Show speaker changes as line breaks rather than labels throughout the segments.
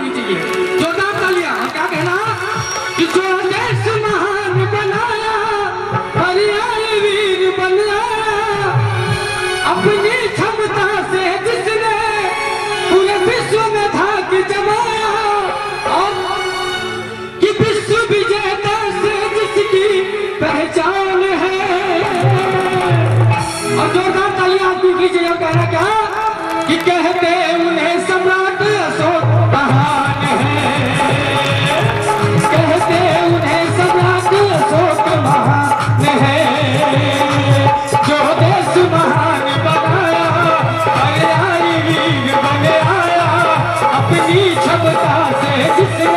आदमी चाहिए। जोरदार तालियां। क्या कहना कि जो देश महान बनाया, हरियाणा वीर बनाया, अपनी क्षमता से जिसने पूरे विश्व में धाक जमाया, और कि विश्व विजेता से जिसकी पहचान है। और जोरदार तालियां आदमी कीजिए। और कहना क्या कि कहते उन्हें सम्राट अशोक महान है, कहते उन्हें सम्राट अशोक महान है। जो देश महान बनाया, हरियाणा वीर बने आया, अपनी क्षमता से जिसने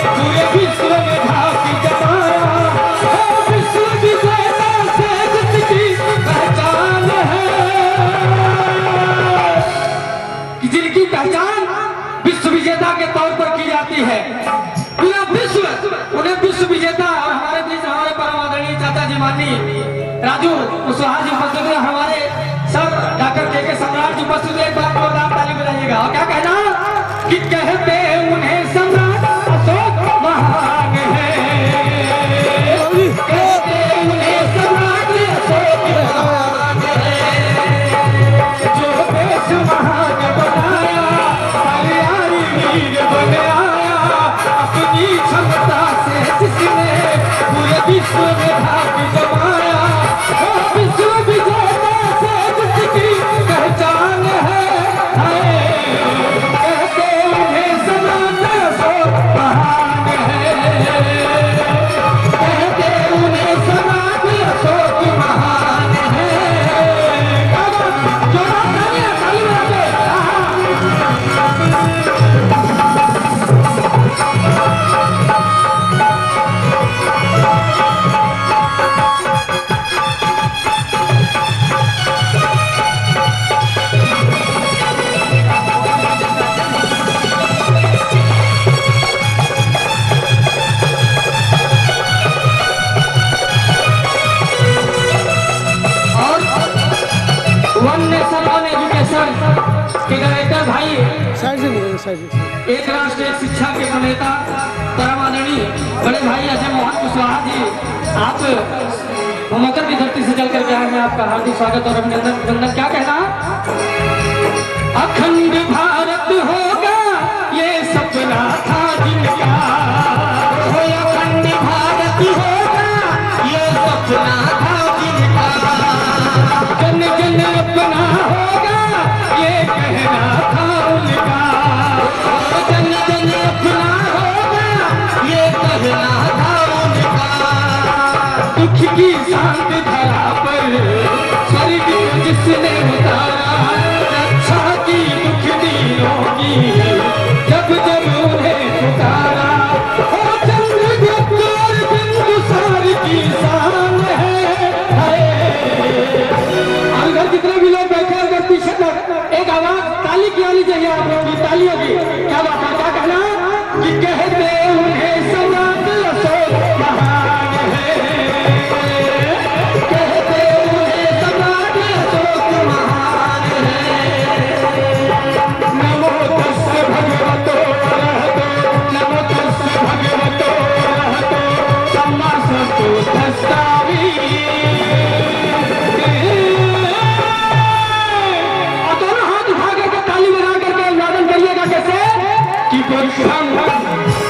पूरे विश्व में धाक जमाया, विश्व विजेता से जिसकी पहचान है, कि जिनकी पहचान विश्व विजेता के तौर पर की जाती है। पूरा विश्व उन्हें विश्व विजेता। और हमारे बीच हमारे परम आदरणीय चाचा जी माननीय राजू कुशवाहा जी उपस्थित है, हमारे सब डॉक्टर के सम्राट जी उपस्थित है। एक बार जोरदार ताली बजाइएगा। और क्या कहना कि कहते उन्हें सम्राट अशोक महान है, कहते उन्हें सम्राट अशोक महान है। जो देश महान बनाया, हरियाणा वीर बने आया, अपनी क्षमता से जिसने पूरे विश्व में धाक जमाया, विश्व विजेता से जिसकी पहचान है। कहते उन्हें सम्राट अशोक महान है, कहते उन्हें सम्राट अशोक महान है। जो ताली बजाते के डायरेक्टर भाई, एक राष्ट्र एक शिक्षा के प्रणेता परम आदरणीय बड़े भाई अजय मोहन कुशवाहा जी, आप मकर की धरती से चल करके आए हैं। आपका हार्दिक स्वागत और अभिनंदन। क्या कहना, अखंड भारत होगा ये सपना था जिनका, अखंड भारत होगा ये सपना था जिनका, जन जन अपना होगा ये कहना था उनका, जन जन अपना होगा ये कहना था उनका। दुख की शांत धरा पर स्वर्ग को जिसने उतारा, रक्षा की दुख दिनों की जब जब उन्हें पुकारा, चंद्रगुप्त और बिंदुसार की शान है। अगर जितने भी लोग बैठे अगर पीछे एक आवाज ताली की आनी चाहिए, आप लोगों की तालियों की। क्या बात है। क्या कहना कि कहते उन्हें सम्राट अशोक महान है, कहते उन्हें सम्राट अशोक महान है। नमो तस्से भगवतो अरहतो, नमो तस्से भगवतो अरहतो, सम्मा संबुद्धस्तामि।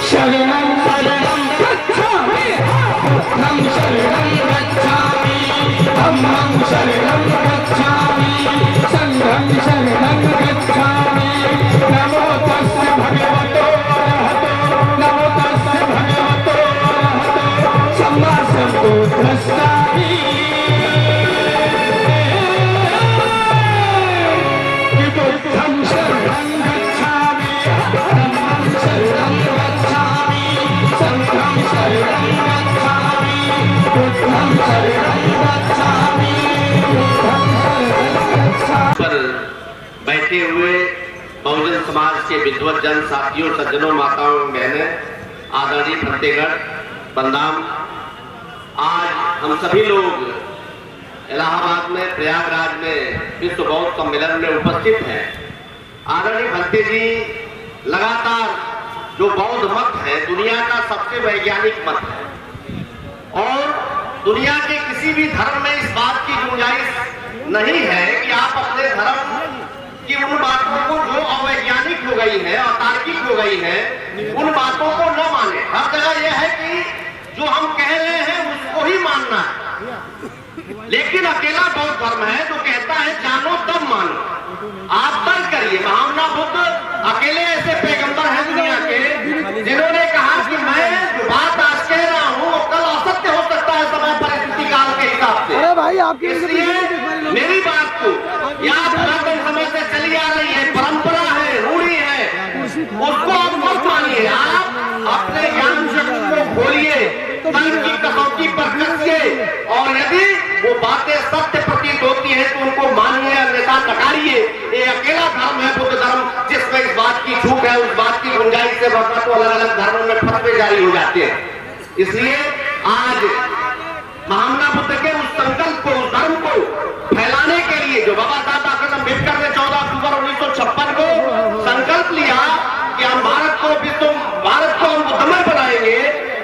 शरणं शरणं गच्छामि, बुद्धं शरणं गच्छामि, धम्मं शरणं गच्छामि, संघं शरणं गच्छामि। नमो तस्से भगवतो अरहतो, नमो तस्से भगवतो अरहतो, सम्मा संबुद्धस्तामि। बुद्धं शरणं गच्छामि, धम्मं शरणं गच्छामि, संघं शरणं गच्छामि, बुद्धं शरणं गच्छामि, बुद्धं शरणं गच्छामि।
पर बैठे हुए बहुजन समाज के विद्वत जन साथियों, सज्जनों, माताओं, बहनें, आदरणीय फतेहगढ़ बंदाम, आज हम सभी लोग इलाहाबाद में, प्रयागराज में विश्व बौद्ध सम्मेलन में उपस्थित हैं। आदरणीय भंते जी लगातार जो बौद्ध मत है दुनिया का सबसे वैज्ञानिक मत है और दुनिया के किसी भी धर्म में इस बात की गुंजाइश नहीं है कि आप अपने धर्म की उन बातों को जो अवैज्ञानिक हो गई है, अतार्किक हो गई है, उन बातों को न माने। हर जगह यह है कि जो हम कह रहे हैं उसको ही मानना है। लेकिन अकेला बौद्ध धर्म है जो कहता है जानो तब मानो। आप तर्क करिए, महामना बुद्ध अकेले ऐसे पैगंबर हैं दुनिया के जिन्होंने कहा कि मैं जो बात आज कह रहा हूँ वो कल असत्य हो सकता है समय परिस्थिति काल के हिसाब से।
अरे भाई आपके
इसलिए मेरी बात को या पुरातन समय से चली आ रही है, परंपरा है, रूढ़ी है, उसको आप मत मानिए। आप अपने ज्ञान शक्ति को खोलिए, तर्क की कसौटी पर कसिए और यदि वो बातें सत्य प्रतीत होती है तो उनको मानिए, अन्यथा नकारिए। ये अकेला धर्म है बुद्ध धर्म जिसमें इस बात की छूट है, उस बात की गुंजाइश से वरना तो अलग अलग धर्मों में फतवे जारी हो जाते हैं। इसलिए आज महामना बुद्ध के उस संकल्प को, उस धर्म को फैलाने के लिए जो बाबा साहब डॉक्टर अम्बेडकर ने 14 अक्टूबर 1956 को संकल्प लिया कि हम भारत को हम बुद्धमय बनाएंगे।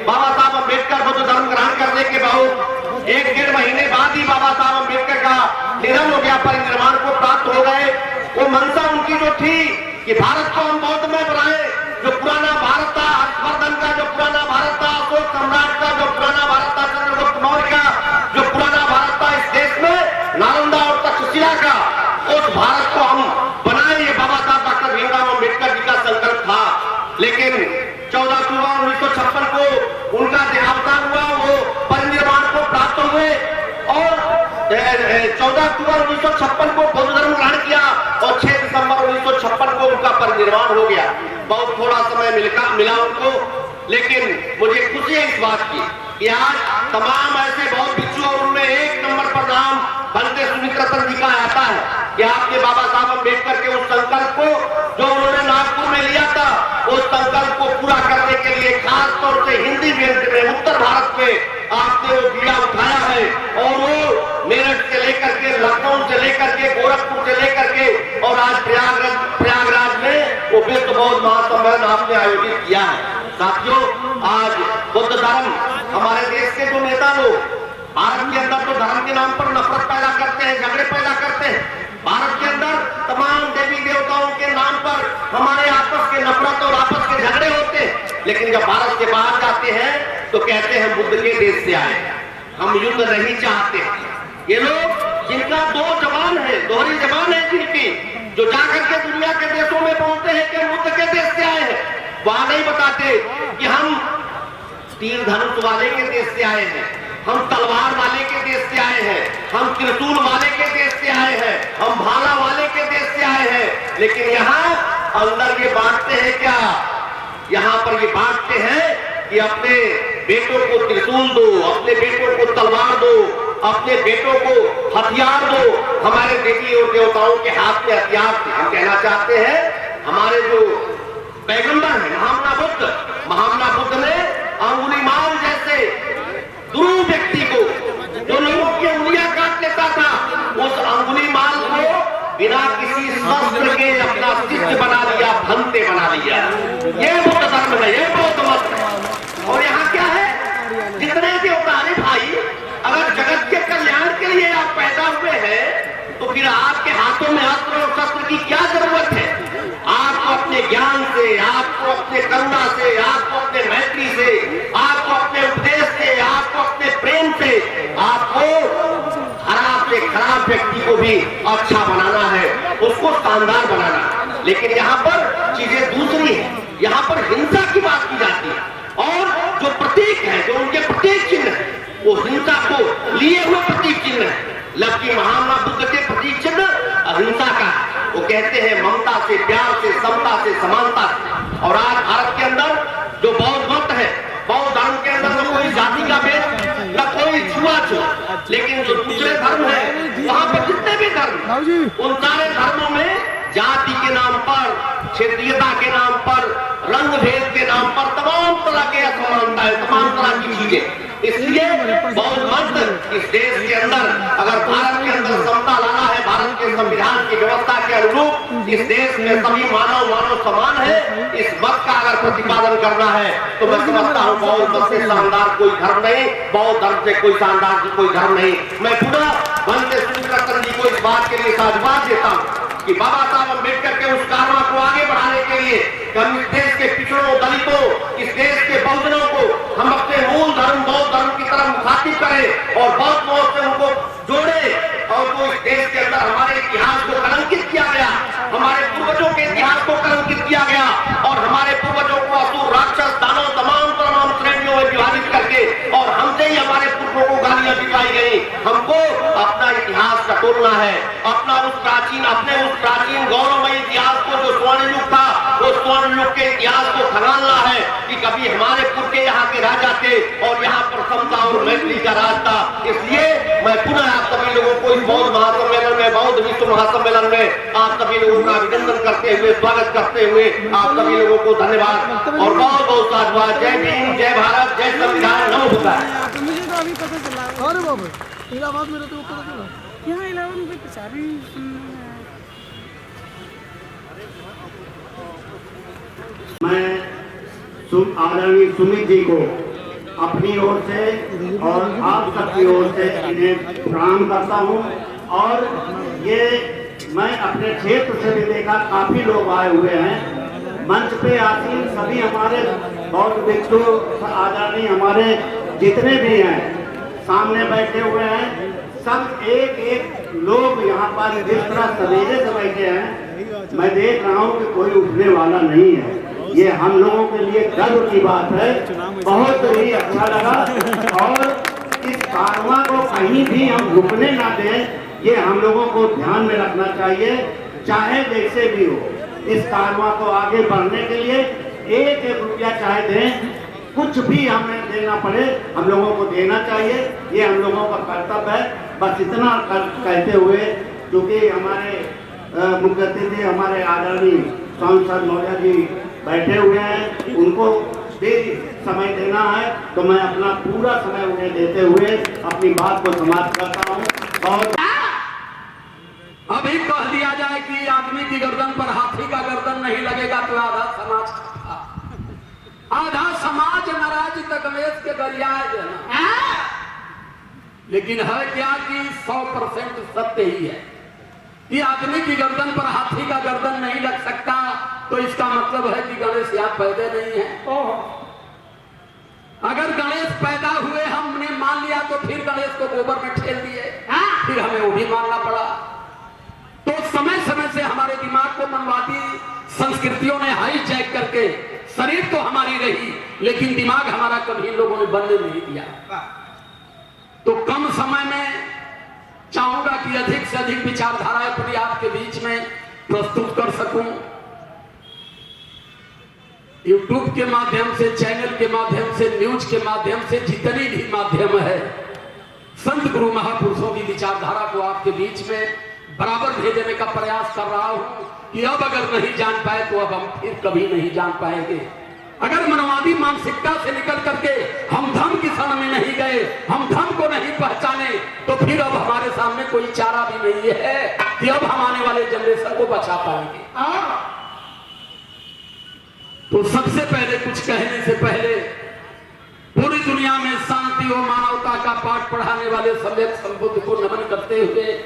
बाबा साहब अम्बेडकर बुद्ध धर्म ग्रहण करने के बाद 1-1.5 महीने बाद ही बाबा साहब अम्बेडकर का निधन हो गया, परिनिर्वाण को प्राप्त हो गए। वो मंशा उनकी जो थी कि भारत को हम बौद्धमय बनाए, जो पुराना भारत था, हर्षवर्धन का जो पुराना भारत था, अशोक सम्राट का जो पुराना भारत था, चंद्रगुप्त मौर्य का जो पुराना भारत था इस देश में, नालंदा और तक्षशिला का, उस भारत को हम बनाए। ये बाबा साहब डॉक्टर भीमराव अम्बेडकर जी का संकल्प था। लेकिन 14 अक्टूबर 1956 को उनका देहावसान हुआ, वो परिनिर्वाण को प्राप्त हुए और 14 अक्टूबर 1956 को बौद्ध धर्म ग्रहण किया और 6 दिसंबर 1956 को उनका परिनिर्वाण हो गया। बहुत थोड़ा समय मिला उनको, लेकिन मुझे खुशी है इस बात की कि आज तमाम ऐसे बहुत भिक्षु और उनमें 1 नंबर पर नाम बनते सुमित्रतन जी का आता है कि आपने बाबा साहब अम्बेडकर के उस संकल्प को जो उन्होंने नागपुर में लिया था, उस संकल्प को पूरा करने के लिए खास तौर से हिंदी बेल्ट में, उत्तर भारत में आपने वो बीड़ा उठाया है और वो मेरठ से लेकर के, लखनऊ से लेकर के, गोरखपुर से लेकर के और आज प्रयागराज में वो विश्व बौद्ध महासम्मेलन आपने आयोजित किया है। साथियों, आज बुद्ध धर्म हमारे देश के जो नेता लोग भारत के अंदर तो धर्म के नाम पर नफरत पैदा करते हैं, झगड़े पैदा करते हैं। भारत के अंदर तमाम देवी देवताओं के नाम पर हमारे आपस के नफरत और आपस के झगड़े होते हैं, लेकिन जब भारत से बाहर जाते हैं तो कहते हैं बुद्ध के देश से आए, हम युद्ध नहीं चाहते। ये लोग जिनका 2 जबान है, दोहरी जबान है जिनकी, जो जाकर के दुनिया के देशों में बोलते हैं कि बुद्ध के देश से आए हैं, वहां नहीं बताते कि हम तीर धनुष वाले के देश से आए हैं, हम तलवार वाले के देश से आए हैं, हम त्रिशूल वाले के देश से आए हैं, हम भाला वाले के देश से आए हैं। लेकिन यहाँ अंदर ये बांटते हैं क्या? यहाँ पर ये बांटते हैं कि अपने बेटों को त्रिशूल दो, अपने बेटों को तलवार दो, अपने बेटों को हथियार दो। हमारे देवी और देवताओं के हाथ में हथियार थे। हम कहना चाहते हैं हमारे जो पैगंबर है महामना बुद्ध ने अंगुलीमाल जैसे दुरू व्यक्ति को, जो लोगों की उंगलियां काट लेता था, उस अंगुलीमाल को बिना किसी शस्त्र के अपना शिष्य बना लिया, भंते बना लिया। ये बुद्ध धर्म है, ये बौद्ध मत है। और यहाँ क्या है, जितने देवता ने भाई, अगर जगत के कल्याण के लिए आप पैदा हुए हैं तो फिर आपके हाथों में अस्त्र और शस्त्र की क्या जरूरत है? आपको अपने ज्ञान से, आपको अपने करुणा से, आपको अपने मैत्री से, आपको अपने उपदेश से, आपको अपने प्रेम से, आपको खराब से खराब व्यक्ति को भी अच्छा बनाना है, उसको शानदार बनाना है। लेकिन यहाँ पर चीजें दूसरी है, यहाँ पर हिंसा की बात की जाती है और जो प्रतीक है, जो उनके प्रतीक चिन्ह है, वो हिंसा को लिए हुए प्रतीक चिन्ह है। जबकि महामना बुद्ध के प्रतीक चिन्ह अहिंसा का है। वो कहते हैं ममता से, प्यार से, समता से, समानता से। और आज भारत के अंदर जो बौद्ध मत है, बौद्ध धर्म के अंदर न कोई जाति का भेद, न कोई छुआछूत, लेकिन जो दूसरे धर्म है वहां पर जितने भी धर्म, उन सारे धर्मों में जाति के नाम पर, क्षेत्रीयता के नाम पर, रंग भेद के नाम पर तमाम तरह के असमानता है, तमाम तरह की चीजें। इसलिए बौद्ध मत इस देश के अंदर, अगर भारत के अंदर समता लाना है, भारत के संविधान की व्यवस्था के अनुरूप इस देश में सभी मानव समान है, इस मत का अगर प्रतिपादन करना है तो मैं समझता हूँ बौद्ध मत से शानदार कोई धर्म नहीं, बौद्ध धर्म से कोई शानदार कोई धर्म नहीं। मैं पुनः बनते सुनील जी को इस बात के लिए साधुवाद देता हूँ कि बाबा साहब अम्बेडकर के उस कारवा को आगे बढ़ाने के लिए हम इस देश के पिछड़ों, दलितों, इस देश के बहुजनों को हम अपने मूल धर्म बौद्ध धर्म की तरफ मुखातिब करें और बौद्ध मौत से उनको जोड़े। और वो इस देश के अंदर हमारे इतिहास को कलंकित किया गया, हमारे पूर्वजों के इतिहास को कलंकित किया गया और हमारे पूर्वजों को असुर, राक्षस, दानव तमाम श्रेणियों में विभाजित करके और हमसे ही हमारे पूर्वजों को गालियां दिखाई गई। हमको अपना इतिहास टटोलना है, अपने उस प्राचीन गौरवमय इतिहास को, जो स्वर्ण युग था, वो स्वर्ण युग के इतिहास को खंगालना है कि कभी हमारे पुरखे यहाँ के राजा थे और यहाँ पर समता और मैत्री का राज था। इसलिए मैं पुनः आप सभी लोगों को इस बौद्ध महासम्मेलन में, बौद्ध विश्व महासम्मेलन में आप सभी लोगों का अभिनंदन करते हुए, स्वागत करते हुए आप सभी लोगों को धन्यवाद और बहुत बहुत साधुवाद। जय भीम, जय भारत, जय संविधान, नमो बुद्धाय।
मुझे तो अभी पता चला। अरे बाबा, इलाहाबाद में रहते हो, पता चला? यहाँ इलाहाबाद में प्रचार ही
मैं आदरणीय सुमित जी को अपनी ओर से और आप सबकी ओर से इन्हें प्रणाम करता हूं। और ये मैं अपने क्षेत्र से भी देखा, काफी लोग आए हुए हैं मंच पे आसीन, सभी हमारे बौद्ध भिक्षु आदरणीय हमारे जितने भी हैं सामने बैठे हुए हैं, सब एक लोग यहाँ पर जिस तरह सवेरे से बैठे हैं, मैं देख रहा हूँ कि कोई उठने वाला नहीं है। ये हम लोगों के लिए गर्व की बात है, बहुत ही अच्छा लगा। और इस कारवां को कहीं भी हम रुकने ना दें, ये हम लोगों को ध्यान में रखना चाहिए। चाहे जैसे भी हो, इस कारवां को आगे बढ़ने के लिए एक रुपया चाहे दें, कुछ भी हमें देना पड़े, हम लोगों को देना चाहिए, ये हम लोगों का कर्तव्य है। बस इतना कहते हुए, क्योंकि हमारे मुख्य अतिथि हमारे आदरणीय सांसद मौर्य जी बैठे हुए हैं, उनको भी समय देना है, तो मैं अपना पूरा समय उन्हें देते हुए अपनी बात को समाप्त करता हूँ। और
अभी कह दिया जाए कि आदमी की गर्दन पर हाथी का गर्दन नहीं लगेगा तो आधा समाज था, आधा समाज नाराज तकमेश के दरियाए है। लेकिन है क्या कि 100% सत्य ही है कि आदमी की गर्दन पर हाथी का गर्दन नहीं लग सकता, तो इसका मतलब है कि गणेश यहाँ पैदा नहीं है। अगर गणेश पैदा हुए हमने मान लिया तो फिर गणेश को गोबर में ठेल दिए, फिर हमें वो भी मानना पड़ा। तो समय समय से हमारे दिमाग को मनवादी संस्कृतियों ने हाईजैक करके, शरीर तो हमारी रही लेकिन दिमाग हमारा कभी इन लोगों ने बनने नहीं दिया। तो कम समय में चाहूंगा कि अधिक से अधिक विचारधाराएं अपनी आपके बीच में प्रस्तुत कर सकूं। यूट्यूब के माध्यम से, चैनल के माध्यम से, न्यूज के माध्यम से, जितनी भी माध्यम है, संत गुरु महापुरुषों की विचारधारा को आपके बीच में बराबर भेजने का प्रयास कर रहा हूं कि अब अगर नहीं जान पाए तो अब हम फिर कभी नहीं जान पाएंगे। अगर मनवादी मानसिकता से निकल करके हम धर्म की शरण में नहीं गए, हम धर्म को नहीं पहचाने, तो फिर अब हमारे सामने कोई चारा भी नहीं है कि अब हम आने वाले जनरेशन को बचा पाएंगे। तो सबसे पहले कुछ कहने से पहले पूरी दुनिया में शांति और मानवता का पाठ पढ़ाने वाले सम्यक संबुद्ध को नमन करते हुए,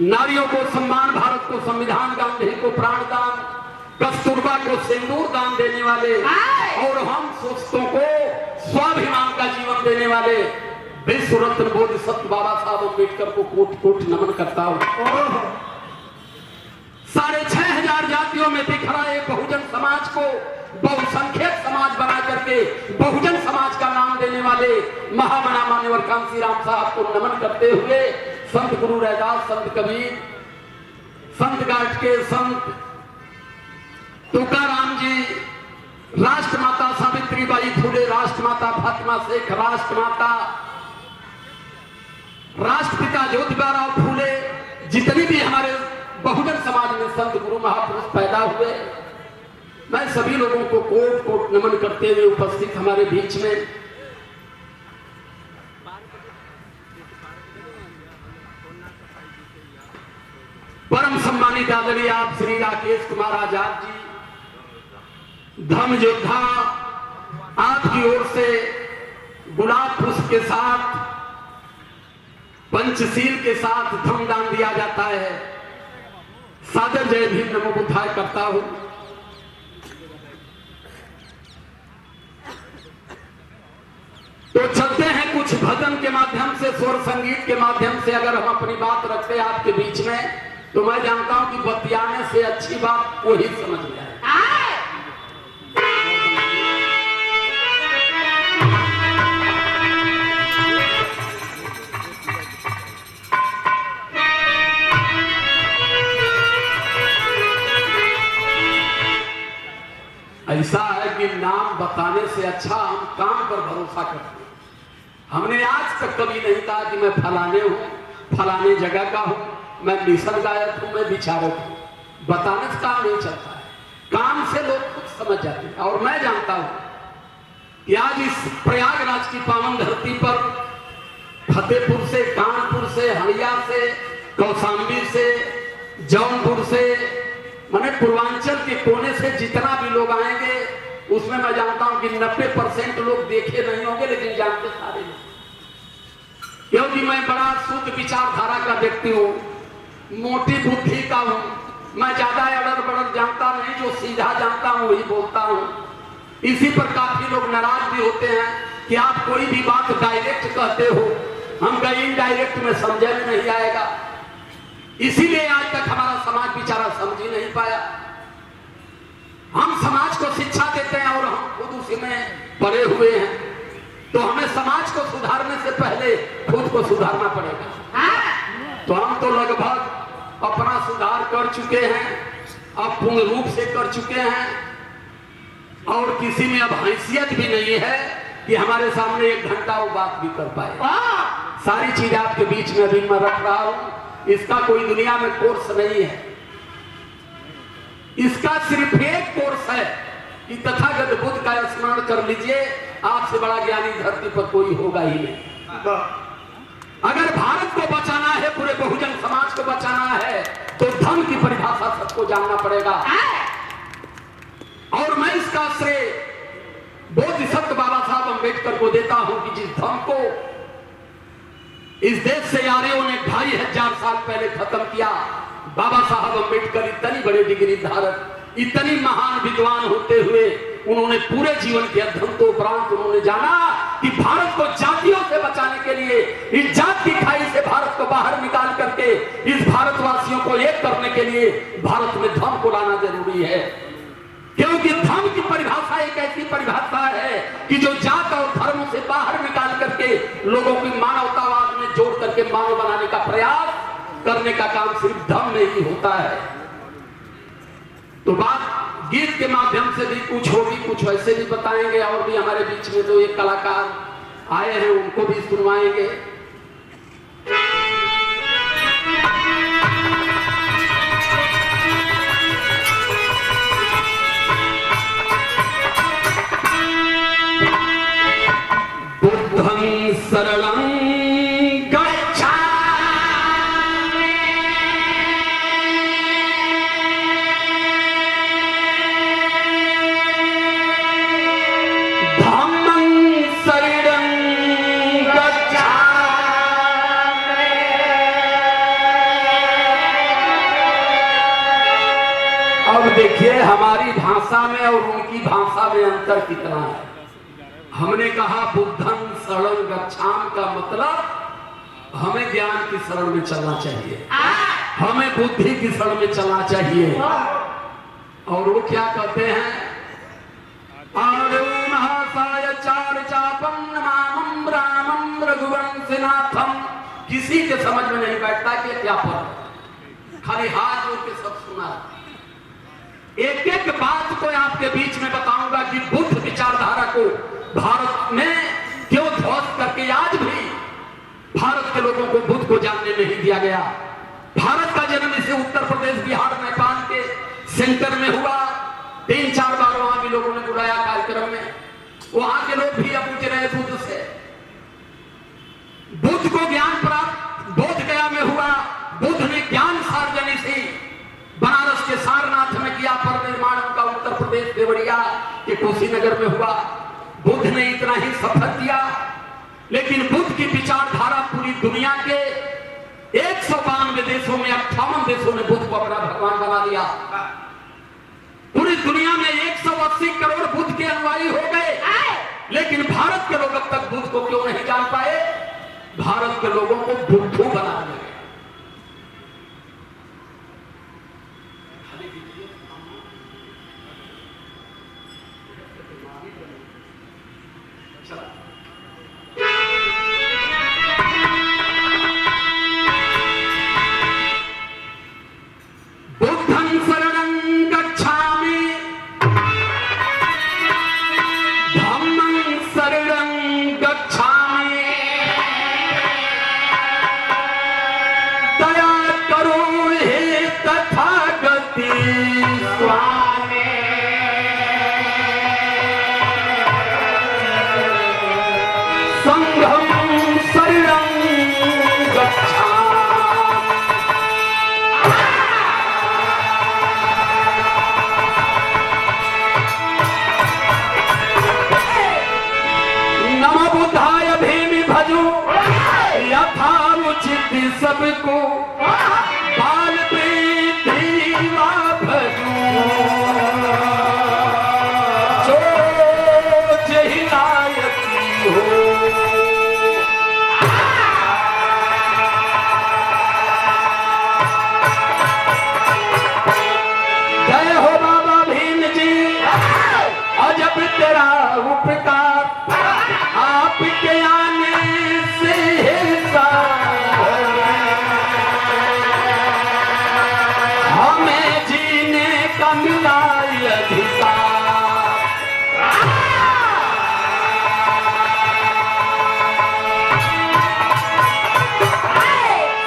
नारियों को सम्मान, भारत को संविधान, गांधी को प्राणदान, कस्तूरबा को सिंदूर दान देने वाले और हम सुस्तों को स्वाभिमान का जीवन देने वाले विश्व रत्न बोधिसत्व बाबा साहब अम्बेडकर को कोट कोट नमन करता हूं। 6,500 जातियों में बिखरा एक बहुजन समाज को बहुसंख्यक समाज बना करके बहुजन समाज का नाम देने वाले महामना मान्यवर कांसी राम साहब को नमन करते हुए, संत गुरु रैदास, संत कबीर, संत गाट के संत तुकाराम जी, राष्ट्रमाता सावित्रीबाई फुले, राष्ट्रमाता फातिमा शेख, राष्ट्रमाता राष्ट्रपिता ज्योतिबा फूले, जितने भी हमारे बहुजन समाज में संत गुरु महापुरुष पैदा हुए,
मैं सभी लोगों को कोट कोट नमन करते हुए उपस्थित हमारे बीच में परम सम्मानित आदरणीय आप श्री राकेश कुमार आजाद जी, धर्म योद्धा, आपकी ओर से गुलाब पुष्प के साथ, पंचशील के साथ धर्मदान दिया जाता है। सादर जय भीम नमो बुद्धाय करता हूं। तो चलते हैं कुछ भजन के माध्यम से, स्वर संगीत के माध्यम से अगर हम अपनी बात रखते हैं आपके बीच में, तो मैं जानता हूं कि बतियाने से अच्छी बात वही समझ में आए। ऐसा है कि नाम बताने से अच्छा हम काम पर भरोसा करते हैं। हमने आज तक कभी नहीं कहा कि मैं फलाने हूं, फलाने जगह का हूं, मैं मिशन गायक हूं, मैं विचारक हूं। बताने से काम नहीं चलता है, काम से लोग खुद समझ जाते हैं। और मैं जानता हूं कि आज इस प्रयागराज की पावन धरती पर फतेहपुर से, कानपुर से, हड़िया से, कौशाम्बी से, जौनपुर से, मैंने पूर्वांचल के कोने से जितना भी लोग आएंगे, उसमें मैं जानता हूं कि 90% लोग देखे नहीं होंगे, लेकिन जानते सारे लोग। क्योंकि मैं बड़ा शुद्ध विचारधारा का व्यक्ति हूं, मोटी बुद्धि का हूं। मैं ज्यादा अड़र बड़र जानता नहीं, जो सीधा जानता हूं वही बोलता हूं। इसी पर काफी लोग नाराज भी होते हैं कि आप कोई भी बात डायरेक्ट कहते हो, हम कहीं इनडायरेक्ट में समझे में नहीं आएगा। इसीलिए आज तक हमारा समाज बेचारा समझ ही नहीं पाया। हम समाज को शिक्षा देते हैं और हम खुद उसी में पड़े हुए हैं, तो हमें समाज को सुधारने से पहले खुद को सुधारना पड़ेगा। तो हम तो लगभग अपना सुधार कर चुके हैं, अब पूर्ण रूप से कर चुके हैं, और किसी में अब हैसियत भी नहीं है कि हमारे सामने 1 घंटा वो बात भी कर पाए। सारी चीज आपके बीच में अभी मैं रख रहा हूं। इसका कोई दुनिया में कोर्स नहीं है, इसका सिर्फ एक कोर्स है कि तथागत बुद्ध का स्मरण कर लीजिए, आपसे बड़ा ज्ञानी धरती पर कोई होगा ही नहीं। अगर भारत को बचाना है, पूरे बहुजन समाज को बचाना है, तो धर्म की परिभाषा सबको जानना पड़ेगा। और मैं इसका श्रेय बोधिसत्व बाबा साहब अम्बेडकर को देता हूं कि जिस धर्म को इस देश से आर्यों ने 2500 साल पहले खत्म किया, बाबा साहब अम्बेडकर इतनी बड़ी डिग्री धारक, इतनी महान विद्वान होते हुए उन्होंने पूरे जीवन के अध्ययनोपरांत उन्होंने जाना कि भारत को जातियों से बचाने के लिए, इस जात की खाई से भारत को बाहर निकाल करके इस भारतवासियों को एक करने के लिए भारत में धर्म को लाना जरूरी है। क्योंकि धर्म की परिभाषा एक ऐसी परिभाषा है कि जो जात और धर्म से बाहर निकाल करके लोगों की मानवतावाद में जोड़ करके मानव बनाने का प्रयास करने का काम सिर्फ धर्म में ही होता है। तो बात गीत के माध्यम से भी कुछ होगी, कुछ वैसे भी बताएंगे, और भी हमारे बीच में जो एक कलाकार आए हैं उनको भी सुनवाएंगे। बुद्धं शरणं गच्छामि, धम्मं शरणं गच्छामि। अब देखिए हमारी भाषा में और उनकी भाषा में अंतर कितना है। हमने कहा बुद्धं शरणं गच्छामि का मतलब हमें ज्ञान की शरण में चलना चाहिए, हमें बुद्धि की शरण में चलना चाहिए। और वो क्या कहते हैं, रामम रघुवंशनाथम। किसी के समझ में नहीं बैठता कि क्या पढ़, खाली हाथ जोड़ के सब सुना। एक एक बात को आपके बीच में बताऊंगा कि बुद्ध विचारधारा को भारत में क्यों ध्वस्त करके आज भी भारत के लोगों को बुद्ध को जानने नहीं दिया गया। भारत का जन्म इसे उत्तर प्रदेश, बिहार, नेपाल के सेंटर में हुआ। 3-4 बार वहां भी लोगों ने बुलाया कार्यक्रम में, वहां के लोग भी पूछ रहे बुद्ध से। बुद्ध को ज्ञान प्राप्त बोध गया में हुआ। बुद्ध ने ज्ञान सार्वजनिक बनारस के सारनाथ में किया, पर निर्माण उनका उत्तर प्रदेश देवरिया के कुशीनगर में हुआ। बुद्ध ने इतना ही सफर किया, लेकिन बुद्ध की विचारधारा पूरी दुनिया के 192 देशों में 58 देशों ने बुद्ध को अपना भगवान बना दिया। पूरी दुनिया में 180 करोड़ बुद्ध के अनुयायी हो गए, लेकिन भारत के लोग अब तक बुद्ध को क्यों नहीं जान पाए? भारत के लोगों को बुद्धू बना दिया। बुद्धं शरणं गच्छामि, धम्मं शरणं गच्छामि, दया करो हे तथागति स्वामी, संघं शरणं गच्छामि। नमो बुद्धाय भीमि भजो यथा उचित सबको, बाल वृद्धि वा भजो जो जहि लायकी हो। जय हो बाबा भीम जी, अजब तेरा उपकार, आपके आने से हमें जीने का मिला अधिकार।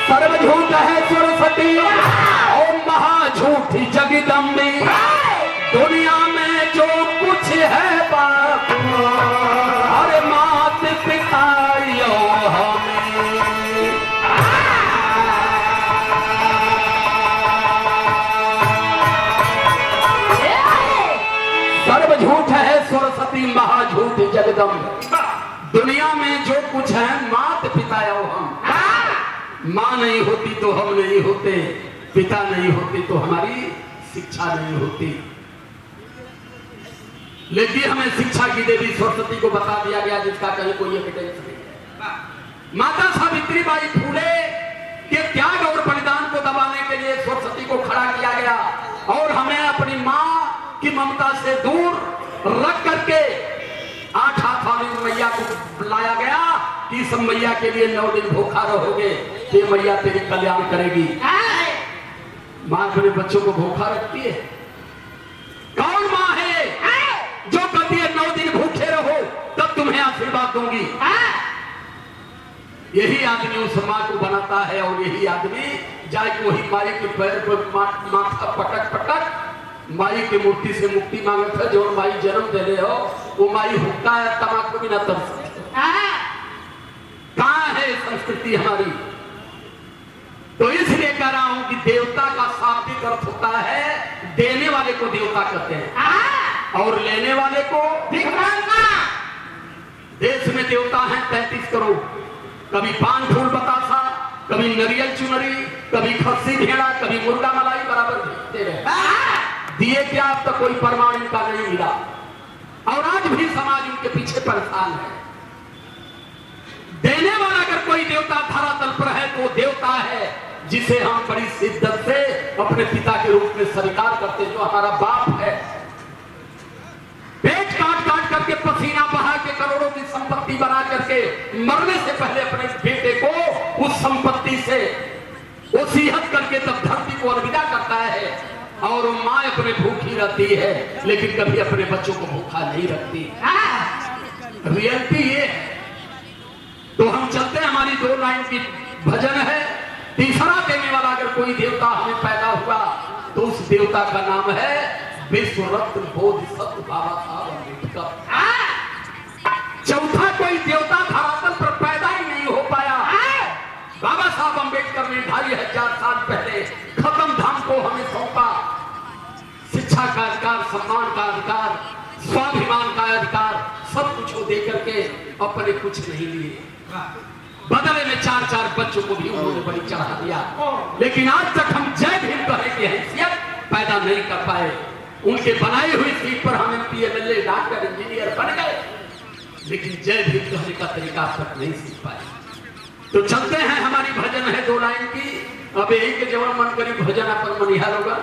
सर्वझूठ है सरस्वती और महाझूठी जगदम्बी, दुनिया में जो कुछ है बाप, अरे मात पिता यो हमें। सर्व झूठ है सरस्वती महाझूठ जगदम्ब, दुनिया में जो कुछ है मात पिता यो हम। माँ नहीं होती तो हम नहीं होते, पिता नहीं होते तो हमारी शिक्षा नहीं होती। लेकिन हमें शिक्षा की देवी सरस्वती को बता दिया गया, जिसका कहीं कोई एविडेंस नहीं है। माता सावित्री बाई फूले के त्याग और बलिदान को दबाने के लिए सरस्वती को खड़ा किया गया, और हमें अपनी माँ की ममता से दूर रख करके 8 हाथ वाली मैया को लाया गया कि इस मैया के लिए 9 दिन भूखा रहोगे, ये मैया तेरी कल्याण करेगी। माँ अपने बच्चों को भूखा रखती है। कौन माँ है जो कहती है 9 दिन भूखे रहो तब तुम्हें आशीर्वाद दूंगी? यही आदमी उस माँ को बनाता है, और यही आदमी जाके वही माई के पैर पर माथा पटक पटक माई की मूर्ति से मुक्ति मांगता है। जो माई जन्म दे रहे हो वो माई हुक्का है, तमाकू भी न तर सकते। कहाँ है संस्कृति हमारी? तो इसलिए कह रहा हूं कि देवता का शाब्दिक अर्थ होता है, देने वाले को देवता कहते हैं और लेने वाले को भिखमंगा। देश में देवता हैं 33 करोड़, कभी पान फूल बतासा, कभी नरियल चुनरी, कभी खस्सी भेड़ा, कभी मुर्गा मलाई बराबर दे रहे। दिए क्या अब तक कोई प्रमाण इनका नहीं मिला, और आज भी समाज उनके पीछे परेशान है। देने वाला अगर कोई देवता धरातल पर है तो देवता है जिसे हम बड़ी शिद्दत से अपने पिता के रूप में स्वीकार करते, जो हमारा बाप है। पेट काट काट करके पसीना बहा के करोड़ों की संपत्ति बना करके मरने से पहले अपने बेटे को उस संपत्ति से वसीयत करके तब धरती को अलविदा करता है, और माँ अपने भूखी रहती है लेकिन कभी अपने बच्चों को भूखा नहीं रखती। रियलिटी ये है। तो हम चलते हैं, हमारी 2 लाइन की भजन है। तीसरा देने वाला अगर कोई देवता हमें पैदा हुआ तो उस देवता का नाम है विश्व रत्न बोधिसत्व बाबा साहब अम्बेडकर। चौथा कोई देवता धरातल पर पैदा ही नहीं हो पाया। बाबा साहब अम्बेडकर ने 2500 साल पहले खत्म धाम को हमें सौंपा। शिक्षा का अधिकार, सम्मान का अधिकार, स्वाभिमान का अधिकार, सब कुछ को दे करके अपने कुछ नहीं लिए, बदले में 4-4 बच्चों को भी उन्होंने बलि चढ़ा दिया। लेकिन आज तक हम जय भीम कहने की हैसियत पैदा नहीं कर पाए। उनके बनाई हुई सीट पर हम MP, MLA, डॉक्टर, इंजीनियर बन गए, लेकिन जय भीम कहने का तरीका अब तक नहीं सीख पाए। तो चलते हैं, हमारी भजन है 2 लाइन की। अब यही के जवान मन करी भजन अपन मनिहार होगा।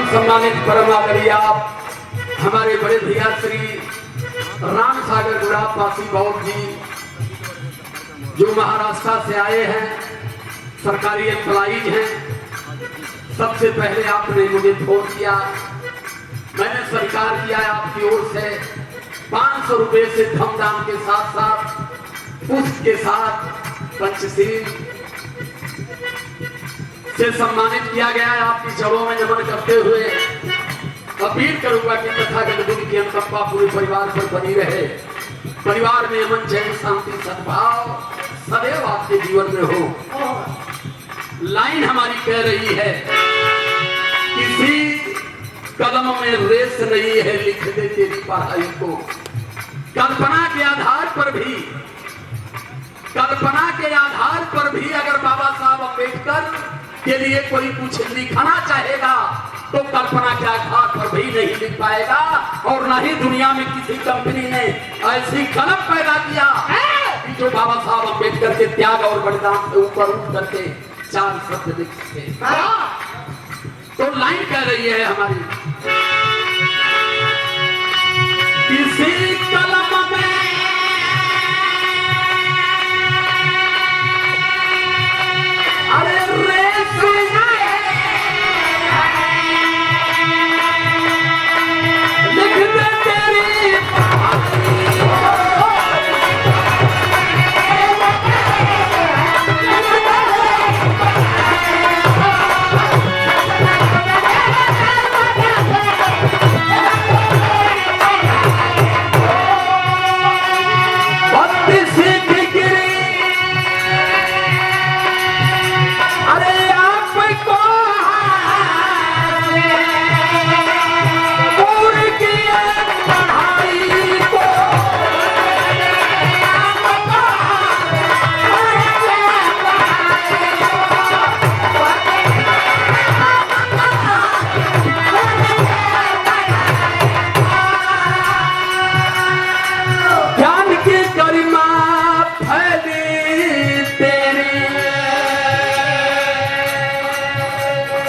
सम्मानित परम आदरणीय आप हमारे बड़े भैया श्री राम सागर गुलाब पासी गौर जी, जो महाराष्ट्र से आए हैं, सरकारी एम्प्लॉइज हैं। सबसे पहले आपने मुझे फोन किया, मैंने स्वीकार किया आपकी ओर से 500 रुपए से धमदान के साथ साथ पुष्प के साथ पंचशील से सम्मानित किया गया है। आपकी चरणों में नमन करते हुए अपील करूंगा कि तथागत बुद्ध की अनुकंपा पूरे परिवार पर बनी रहे। परिवार में अमन, चैन, शांति, सद्भाव सदैव आपके जीवन में हो। लाइन हमारी कह रही है, किसी कदम में रेस नहीं है, लिख दे तेरी पढ़ाई को। कल्पना के आधार पर भी अगर बाबा साहब अम्बेडकर के लिए कोई कुछ लिखना चाहेगा तो कल्पना के आधार पर भी नहीं लिख पाएगा। और न ही दुनिया में किसी कंपनी ने ऐसी कलम पैदा किया कि जो बाबा साहब अम्बेडकर के त्याग और बलिदान से ऊपर उठ करके 4 शब्द लिख सके। तो लाइन कह रही है हमारी, किसी कलम में लिख दे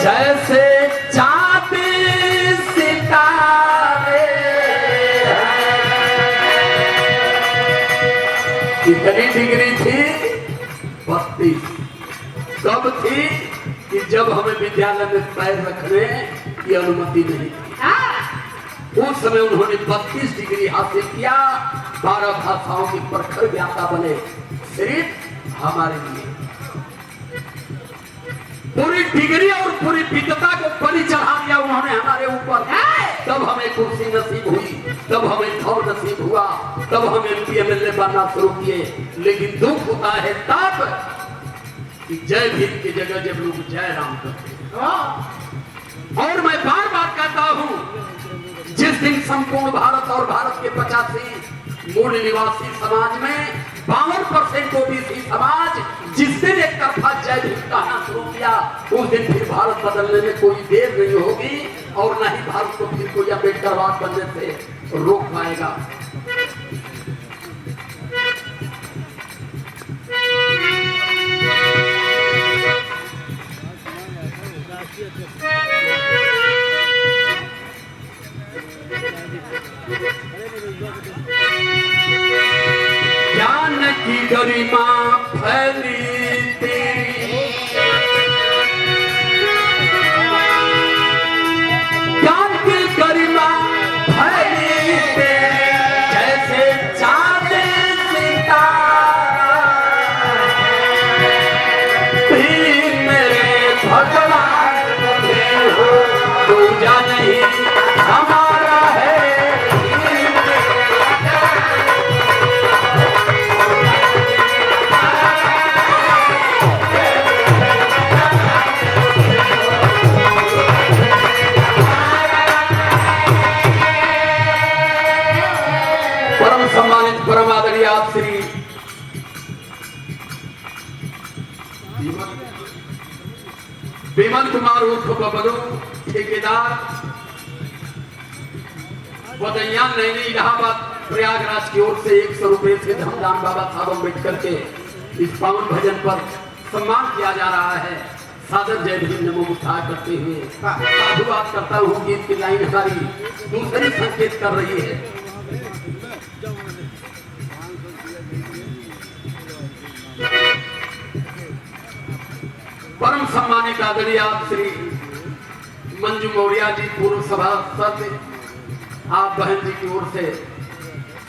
जैसे चाँद सितारे। कितनी डिग्री थी? 32। कब थी? कि जब हमें विद्यालय में पैर रखने की अनुमति नहीं थी। उस समय उन्होंने 32 डिग्री हासिल किया, 12 भाषाओं की प्रखर ज्ञाता बने, सिर्फ हमारे लिए। पूरी डिग्री और पूरी विद्वता को बलि चढ़ा दिया उन्होंने हमारे ऊपर। तब हमें कुर्सी नसीब हुई, तब हमें धौर नसीब हुआ, तब हम MP MLA बनना शुरू किए। लेकिन दुख होता है तब कि जय भीम की जगह जब लोग जय राम करते हैं। और मैं बार बार कहता हूं, जिस दिन संपूर्ण भारत और भारत के 85 मूल निवासी समाज में 52% OBC समाज जिस दिन एक तरफा जय भीम कहना शुरू किया, उस दिन फिर भारत बदलने में कोई देर नहीं होगी और न ही भारत को फिर कोई अम्बेडकरवाद बनने से रोक पाएगा। ज्ञान की गरिमा फैली तेरी, ज्ञान की गरिमा फैली तेरी, जैसे चाँद सितारा। भी मेरे भगवान हो, दूजा नहीं हमारा है। परम सम्मानित परम आदरणीय आप श्री विमल कुमार उर्फ बबलू ठेकेदार, बदैया नैनी इलाहाबाद प्रयागराज की ओर से 100 रुपए से धमदान बाबा साहब अम्बेडकर के इस पावन भजन पर सम्मान किया जा रहा है। सादर जय भीम नमो बुद्धाय करते हुए साधुवाद करता हूँ। गीत की लाइन हमारी दूसरी संकेत कर रही है। परम सम्मानित आदरणीय आप श्री मंजू मौर्य जी पूर्व सभासद, आप बहन जी की ओर से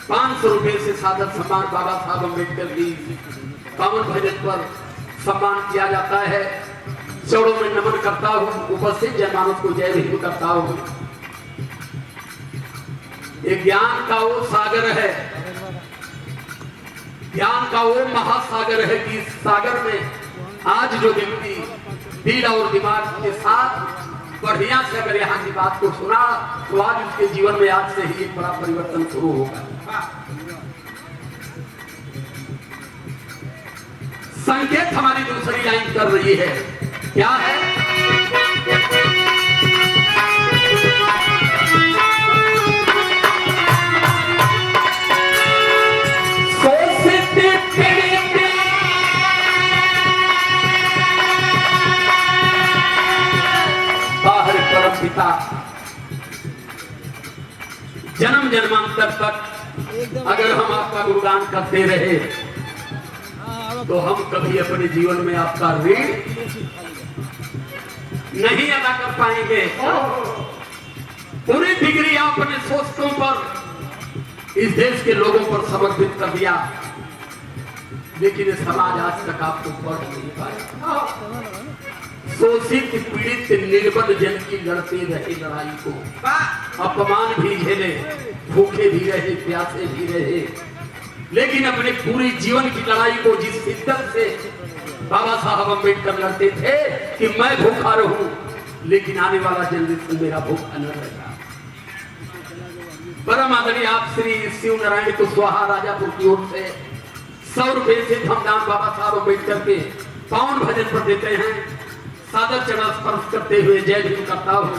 500 रुपए से सादर सम्मान बाबा साहब अम्बेडकर की पावन भजन पर सम्मान किया जाता है। चौड़ों में नमन करता हूँ, उपस्थित जयमानस को जय भीम करता हूँ। ये ज्ञान का वो सागर है, ज्ञान का वो महासागर है कि इस सागर में आज जो व्यक्ति दिल और दिमाग के साथ बढ़िया से अगर यहाँ की बात को सुना तो आज उसके जीवन में आज से ही एक बड़ा परिवर्तन शुरू होगा। संकेत हमारी दूसरी लाइन कर रही है, क्या है? पिता जन्म जन्मांतर तक अगर हम आपका गुणगान करते रहे तो हम कभी अपने जीवन में आपका ऋण नहीं अदा कर पाएंगे। पूरी डिग्री आपने सोचों पर इस देश के लोगों पर समर्पित कर दिया, लेकिन ये समाज आज तक आपको पढ़ नहीं पाया। शोषित पीड़ित निर्बल जन की लड़ते रहे लड़ाई को, अपमान भी झेले, भूखे भी रहे, प्यासे भी रहे, लेकिन अपने पूरी जीवन की लड़ाई को जिस शिद्दत से बाबा साहब अम्बेडकर लड़ते थे कि मैं भूखा रहूं लेकिन आने वाला जनरेशन मेरा भूखा न रहेगा। परम आदरणीय आप श्री शिव नारायण कुशवाहा राजापुर की ओर से 100 रुपए से धमदान बाबा साहब अम्बेडकर के पावन भजन पर देते हैं। सादर चरण स्पर्श करते हुए जय भीम करता हूँ।